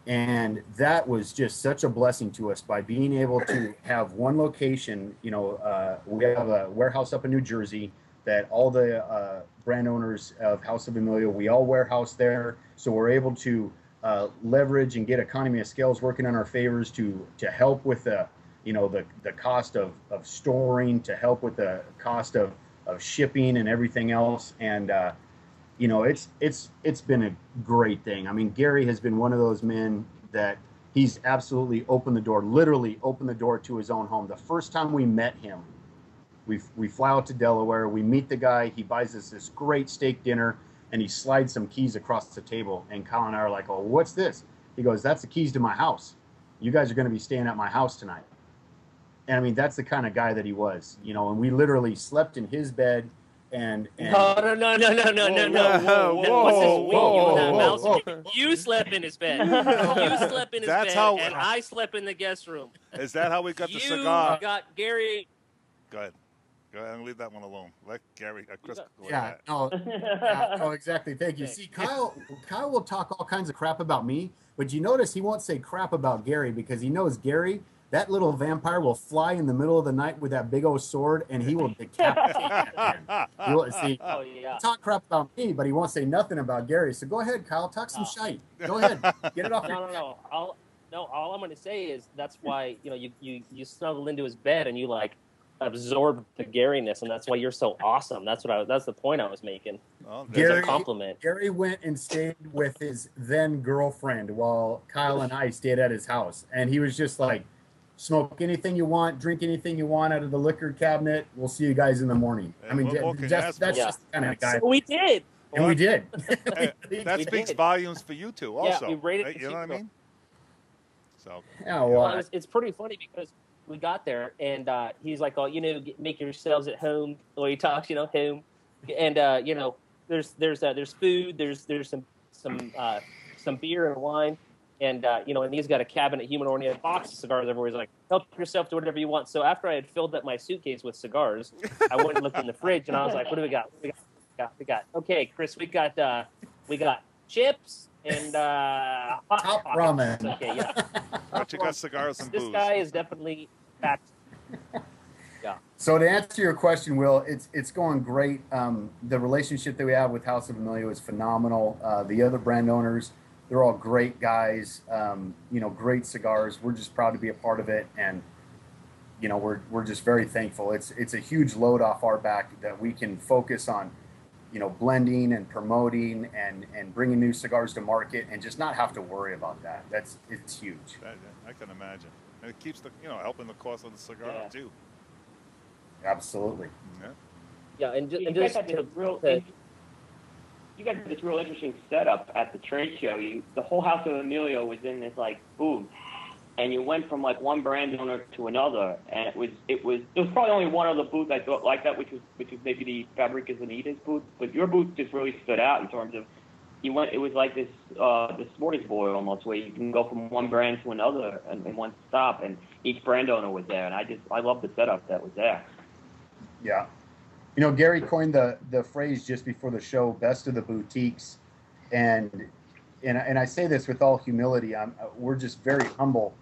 And that was just such a blessing to us by being able to have one location. We have a warehouse up in New Jersey that all the brand owners of House of Emilio, we all warehouse there. So we're able to leverage and get economy of scales working on our favors to help with the cost of storing, to help with the cost of shipping and everything else. And it's been a great thing. I mean, Gary has been one of those men that he's absolutely literally opened the door to his own home. The first time we met him, we fly out to Delaware, we meet the guy, he buys us this great steak dinner, and he slides some keys across the table. And Kyle and I are like, oh, what's this? He goes, that's the keys to my house. You guys are going to be staying at my house tonight. And I mean, that's the kind of guy that he was, and we literally slept in his bed. And No. Whoa. You slept in his bed. You slept in his That's bed, and I slept in the guest room. Is that how we got the You cigar? got Gary. Go ahead and leave that one alone. Let Gary, Chris. No, exactly. Thank you. Okay. See, Kyle will talk all kinds of crap about me, but you notice he won't say crap about Gary because he knows Gary, that little vampire, will fly in the middle of the night with that big old sword, and he will decapitate that man. Oh, yeah. He'll talk crap about me, but he won't say nothing about Gary. So go ahead, Kyle, talk some shite. Go ahead, get it off. No. All I'm going to say is that's why you snuggle into his bed and you absorb the Gariness, and that's why you're so awesome. That's the point I was making. Well, Gary, a compliment. Gary went and stayed with his then girlfriend while Kyle and I stayed at his house, and he was just like, smoke anything you want, drink anything you want out of the liquor cabinet. We'll see you guys in the morning. And I mean, that's just the kind of guy. So we did. And we did. That speaks volumes for you two also. Yeah, we rated right? You know what I mean? So. Yeah, well, It's pretty funny because we got there and he's like, oh, make yourselves at home. The way he talks, home. And there's food, there's some beer and wine. And, and he's got a cabinet humidor and he had a box of cigars everywhere. He's like, help yourself to whatever you want. So after I had filled up my suitcase with cigars, I went and looked in the fridge and I was like, what do we got? We got okay, Chris, we got chips and hot top ramen. Okay, yeah. But you got cigars and This booze. guy is definitely packed. Yeah. So to answer your question, Will, it's going great. The relationship that we have with House of Emilio is phenomenal. The other brand owners, they're all great guys, great cigars. We're just proud to be a part of it. And, we're just very thankful. It's a huge load off our back that we can focus on, blending and promoting and bringing new cigars to market and just not have to worry about that. It's huge. I can imagine. And it keeps helping the cost of the cigar too. Absolutely. Yeah. Yeah, and You just guys had this real interesting setup at the trade show. The whole House of Emilio was in this booth, and you went from one brand owner to another, and it was probably only one other booth I thought like that, which was maybe the Fabricas Unidas booth, but your booth just really stood out in terms of it was like this smorgasbord almost, where you can go from one brand to another in one stop, and each brand owner was there, and I love the setup that was there. Yeah. Gary coined the phrase just before the show, best of the boutiques. And I say this with all humility. We're just very humble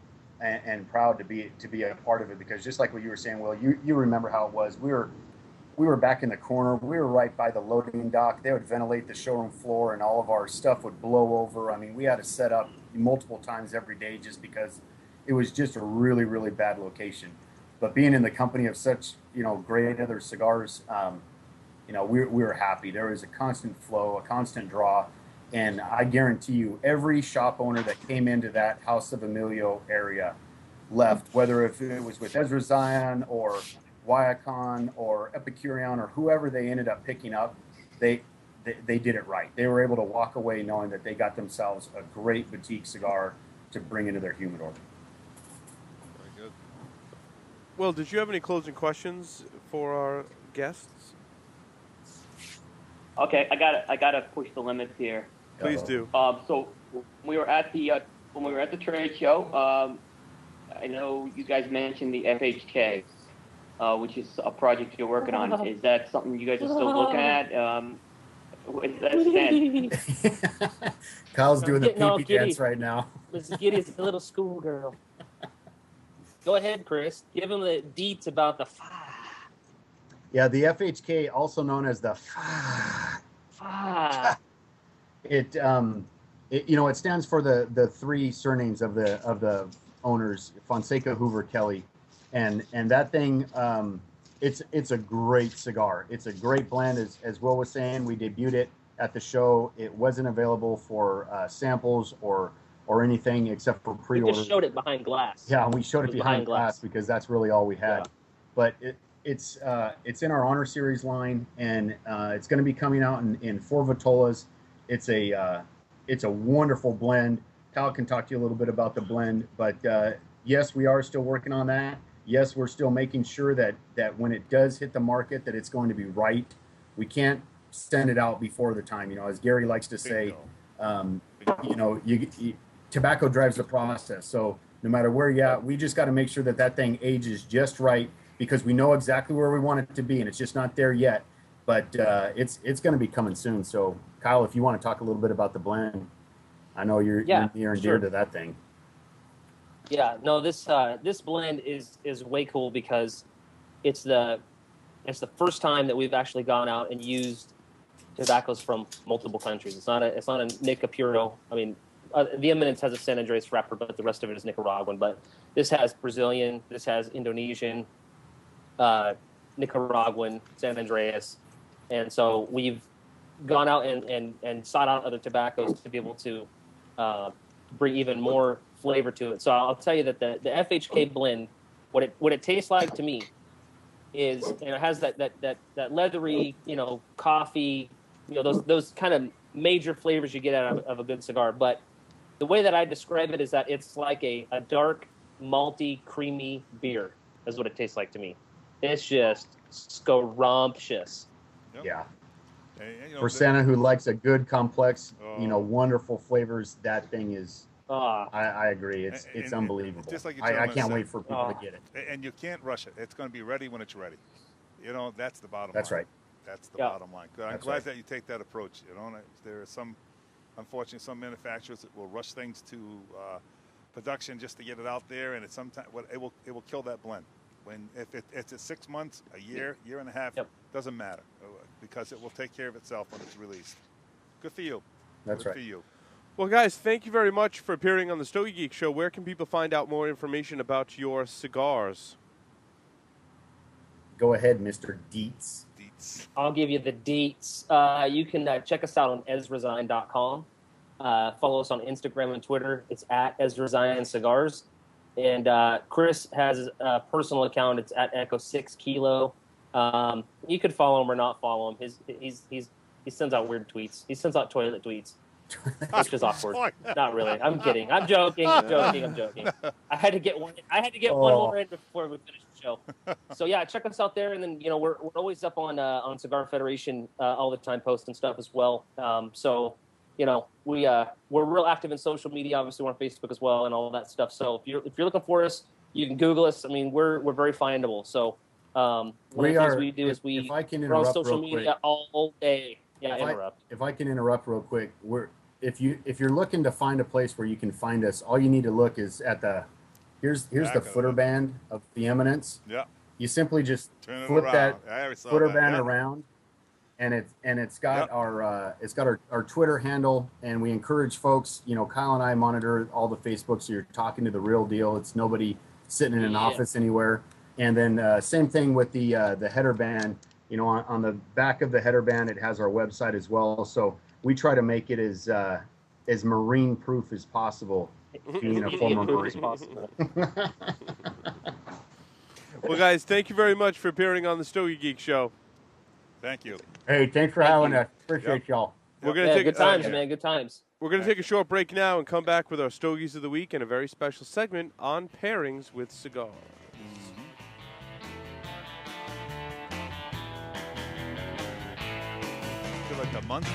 and proud to be a part of it, because just like what you were saying, Will, you remember how it was. We were we were back in the corner. We were right by the loading dock. They would ventilate the showroom floor, and all of our stuff would blow over. I mean, we had to set up multiple times every day just because it was just a really, really bad location. But being in the company of such, great other cigars, we were happy. There was a constant flow, a constant draw. And I guarantee you, every shop owner that came into that House of Emilio area left, whether if it was with Ezra Zion or Wyacon or Epicurean or whoever they ended up picking up, they did it right. They were able to walk away knowing that they got themselves a great boutique cigar to bring into their humidor. Very good. Well, did you have any closing questions for our guests? Okay, I gotta push the limits here. Please do. So we were at the when we were at the trade show. I know you guys mentioned the FHK, which is a project you're working on. Is that something you guys are still looking at? Where does that stand? Kyle's doing the pee-pee dance right now. Mrs. Giddy's a little schoolgirl. Go ahead, Chris. Give him the deets about the Yeah, the FHK, also known as the it stands for the three surnames of the owners, Fonseca, Hoover, Kelly, and that thing, it's a great cigar. It's a great blend, as Will was saying. We debuted it at the show. It wasn't available for samples or anything except for pre-order. We just showed it behind glass. Yeah, we showed it behind glass because that's really all we had. Yeah. But it's in our Honor Series line, and it's going to be coming out in 4 Vitolas. It's a wonderful blend. Kyle can talk to you a little bit about the blend, but yes, we are still working on that. Yes, we're still making sure that when it does hit the market, that it's going to be right. We can't send it out before the time. As Gary likes to say, tobacco drives the process. So no matter where you're at, we just got to make sure that thing ages just right, because we know exactly where we want it to be, and it's just not there yet. But it's going to be coming soon. So Kyle, if you want to talk a little bit about the blend, I know you're near and dear to that thing. Yeah, no, this blend is way cool because it's the first time that we've actually gone out and used tobaccos from multiple countries. It's not a Nica Puro. I mean, the Eminence has a San Andreas wrapper, but the rest of it is Nicaraguan. But this has Brazilian, this has Indonesian, Nicaraguan, San Andreas, and so we've gone out and sought out other tobaccos to be able to bring even more flavor to it. So I'll tell you that the FHK blend, what it tastes like to me is, it has that leathery, coffee, those kind of major flavors you get out of a good cigar. But the way that I describe it is that it's like a dark, malty, creamy beer is what it tastes like to me. It's just scrumptious. Yep. Yeah. And, for Santa, who likes a good, complex, wonderful flavors, that thing is. I agree. It's unbelievable. Just like I can't wait for people to get it. And you can't rush it. It's going to be ready when it's ready. That's the bottom line. That's right. That's the bottom line. I'm glad that you take that approach. There are unfortunately, some manufacturers that will rush things to production just to get it out there, and it will kill that blend. If it's at 6 months, a year and a half, doesn't matter, because it will take care of itself when it's released. Good for you. That's Good right. for you. Well, guys, thank you very much for appearing on the Stogie Geek Show. Where can people find out more information about your cigars? Go ahead, Mr. Dietz. I'll give you the deets. You can check us out on EzraZion.com. Follow us on Instagram and Twitter. It's at Ezra Zion Cigars. And Chris has a personal account. It's at Echo 6 Kilo. You could follow him or not follow him. He sends out weird tweets. He sends out toilet tweets. Which is awkward. Not really. I'm kidding. I'm joking. I had to get one more in before we finish the show. So yeah, check us out there, and then we're always up on Cigar Federation all the time, posting stuff as well. So we're real active in social media. Obviously, we're on Facebook as well and all that stuff. So if you're looking for us, you can Google us. I mean, we're very findable. So one of the things we do is we're on social media all day. Yeah, if I can interrupt real quick, if you're looking to find a place where you can find us, all you need to look is at here's the footer band of the Eminence. Yeah. You simply just Turn it flip around. that I already saw footer that, band yeah. around, and it's got Yep. our Twitter handle, and we encourage folks. You know, Kyle and I monitor all the Facebook, so you're talking to the real deal. It's nobody sitting in an Yeah. office anywhere. And then same thing with the header band. You know, on the back of the header band, it has our website as well. So we try to make it as marine proof as possible, being a former as Marine. possible. Well, guys, thank you very much for appearing on the Stogie Geek Show. Thank you. Hey, thanks for Thank having you. us. Appreciate y'all. We're gonna Yeah, take good times, yeah. man. Good times. We're gonna take a short break now and come back with our Stogies of the Week and a very special segment on pairings with cigars. I feel like the month.